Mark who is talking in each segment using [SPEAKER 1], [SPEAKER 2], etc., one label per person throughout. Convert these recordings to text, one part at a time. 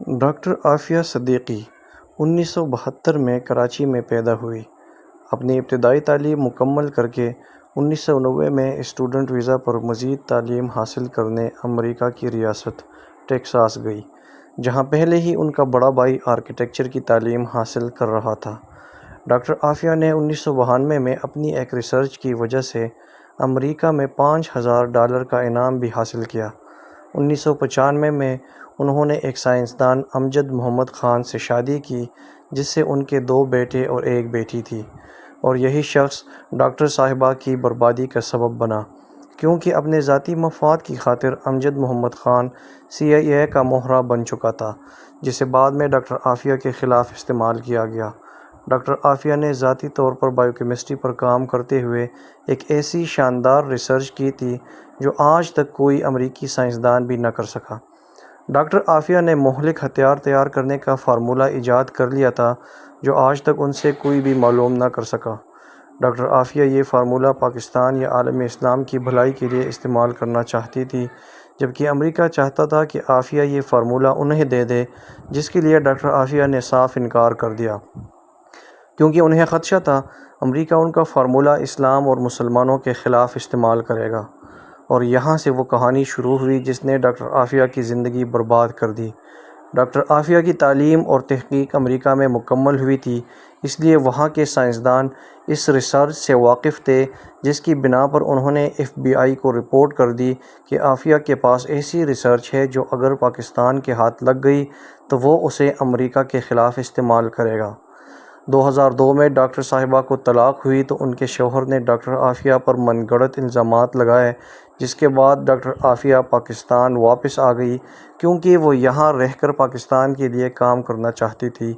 [SPEAKER 1] Doctor Aafia Siddiqui 1972 میں کراچی میں پیدا ہوئی۔ اپنی ابتدائی تعلیم مکمل کرکے 1990 میں اسٹوڈنٹ ویزا پر مزید تعلیم حاصل کرنے امریکہ کی ریاست ٹیکساس گئی، جہاں پہلے ہی ان کا بڑا بھائی آرکیٹیکچر کی تعلیم حاصل کر رہا تھا۔ ڈاکٹر عافیہ نے 1992 میں اپنی ایک ریسرچ کی وجہ سے امریکہ میں $5000 کا انعام بھی حاصل کیا۔ 1995 میں انہوں نے ایک سائنسدان امجد محمد خان سے شادی کی، جس سے ان کے 2 بیٹے اور 1 بیٹی تھی، اور یہی شخص ڈاکٹر صاحبہ کی بربادی کا سبب بنا، کیونکہ اپنے ذاتی مفاد کی خاطر امجد محمد خان CIA کا مہرہ بن چکا تھا، جسے بعد میں ڈاکٹر عافیہ کے خلاف استعمال کیا گیا۔ ڈاکٹر عافیہ نے ذاتی طور پر بائیو کیمسٹری پر کام کرتے ہوئے ایک ایسی شاندار ریسرچ کی تھی جو آج تک کوئی امریکی سائنسدان بھی نہ کر سکا۔ ڈاکٹر عافیہ نے مہلک ہتھیار تیار کرنے کا فارمولہ ایجاد کر لیا تھا جو آج تک ان سے کوئی بھی معلوم نہ کر سکا۔ ڈاکٹر عافیہ یہ فارمولہ پاکستان یا عالم اسلام کی بھلائی کے لیے استعمال کرنا چاہتی تھی، جبکہ امریکہ چاہتا تھا کہ عافیہ یہ فارمولہ انہیں دے دے، جس کے لیے ڈاکٹر عافیہ نے صاف انکار کر دیا، کیونکہ انہیں خدشہ تھا امریکہ ان کا فارمولہ اسلام اور مسلمانوں کے خلاف استعمال کرے گا۔ اور یہاں سے وہ کہانی شروع ہوئی جس نے ڈاکٹر عافیہ کی زندگی برباد کر دی۔ ڈاکٹر عافیہ کی تعلیم اور تحقیق امریکہ میں مکمل ہوئی تھی، اس لیے وہاں کے سائنسدان اس ریسرچ سے واقف تھے، جس کی بنا پر انہوں نے FBI کو رپورٹ کر دی کہ عافیہ کے پاس ایسی ریسرچ ہے جو اگر پاکستان کے ہاتھ لگ گئی تو وہ اسے امریکہ کے خلاف استعمال کرے گا۔ 2002 میں ڈاکٹر صاحبہ کو طلاق ہوئی تو ان کے شوہر نے ڈاکٹر عافیہ پر من گھڑت الزامات لگائے، جس کے بعد ڈاکٹر عافیہ پاکستان واپس آ گئی، کیونکہ وہ یہاں رہ کر پاکستان کے لیے کام کرنا چاہتی تھی،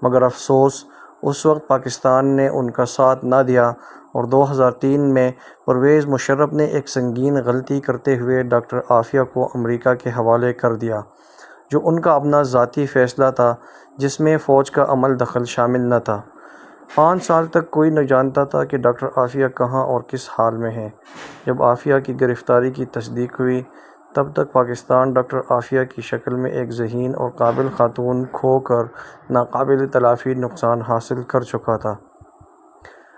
[SPEAKER 1] مگر افسوس اس وقت پاکستان نے ان کا ساتھ نہ دیا، اور 2003 میں پرویز مشرف نے ایک سنگین غلطی کرتے ہوئے ڈاکٹر عافیہ کو امریکہ کے حوالے کر دیا، جو ان کا اپنا ذاتی فیصلہ تھا، جس میں فوج کا عمل دخل شامل نہ تھا۔ 5 سال تک کوئی نہ جانتا تھا کہ ڈاکٹر عافیہ کہاں اور کس حال میں ہیں۔ جب عافیہ کی گرفتاری کی تصدیق ہوئی، تب تک پاکستان ڈاکٹر عافیہ کی شکل میں ایک ذہین اور قابل خاتون کھو کر ناقابل تلافی نقصان حاصل کر چکا تھا۔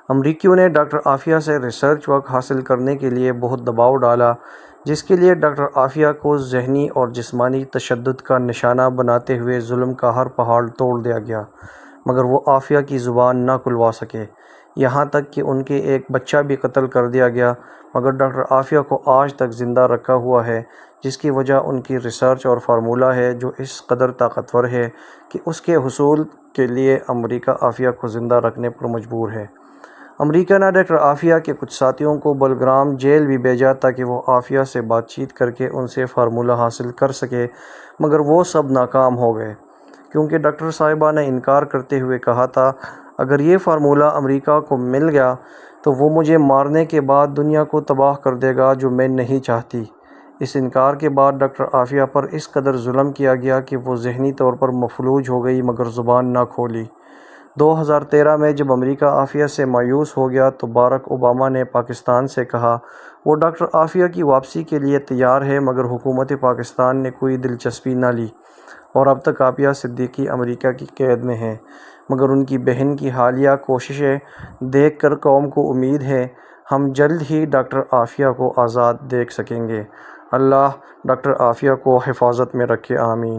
[SPEAKER 1] امریکیوں نے ڈاکٹر عافیہ سے ریسرچ ورک حاصل کرنے کے لیے بہت دباؤ ڈالا، جس کے لیے ڈاکٹر عافیہ کو ذہنی اور جسمانی تشدد کا نشانہ بناتے ہوئے ظلم کا ہر پہاڑ توڑ دیا گیا، مگر وہ عافیہ کی زبان نہ کھلوا سکے، یہاں تک کہ ان کے ایک بچہ بھی قتل کر دیا گیا، مگر ڈاکٹر عافیہ کو آج تک زندہ رکھا ہوا ہے، جس کی وجہ ان کی ریسرچ اور فارمولہ ہے جو اس قدر طاقتور ہے کہ اس کے حصول کے لیے امریکہ عافیہ کو زندہ رکھنے پر مجبور ہے۔ امریکہ نے ڈاکٹر عافیہ کے کچھ ساتھیوں کو بلگرام جیل بھی بھیجا تاکہ وہ عافیہ سے بات چیت کر کے ان سے فارمولہ حاصل کر سکے، مگر وہ سب ناکام ہو گئے، کیونکہ ڈاکٹر صاحبہ نے انکار کرتے ہوئے کہا تھا، اگر یہ فارمولہ امریکہ کو مل گیا تو وہ مجھے مارنے کے بعد دنیا کو تباہ کر دے گا، جو میں نہیں چاہتی۔ اس انکار کے بعد ڈاکٹر عافیہ پر اس قدر ظلم کیا گیا کہ وہ ذہنی طور پر مفلوج ہو گئی، مگر زبان نہ کھولی۔ 2013 میں جب امریکہ عافیہ سے مایوس ہو گیا تو باراک اوباما نے پاکستان سے کہا وہ ڈاکٹر عافیہ کی واپسی کے لیے تیار ہے، مگر حکومت پاکستان نے کوئی دلچسپی نہ لی، اور اب تک عافیہ صدیقی امریکہ کی قید میں ہیں، مگر ان کی بہن کی حالیہ کوششیں دیکھ کر قوم کو امید ہے ہم جلد ہی ڈاکٹر عافیہ کو آزاد دیکھ سکیں گے۔ اللہ ڈاکٹر عافیہ کو حفاظت میں رکھے، آمین۔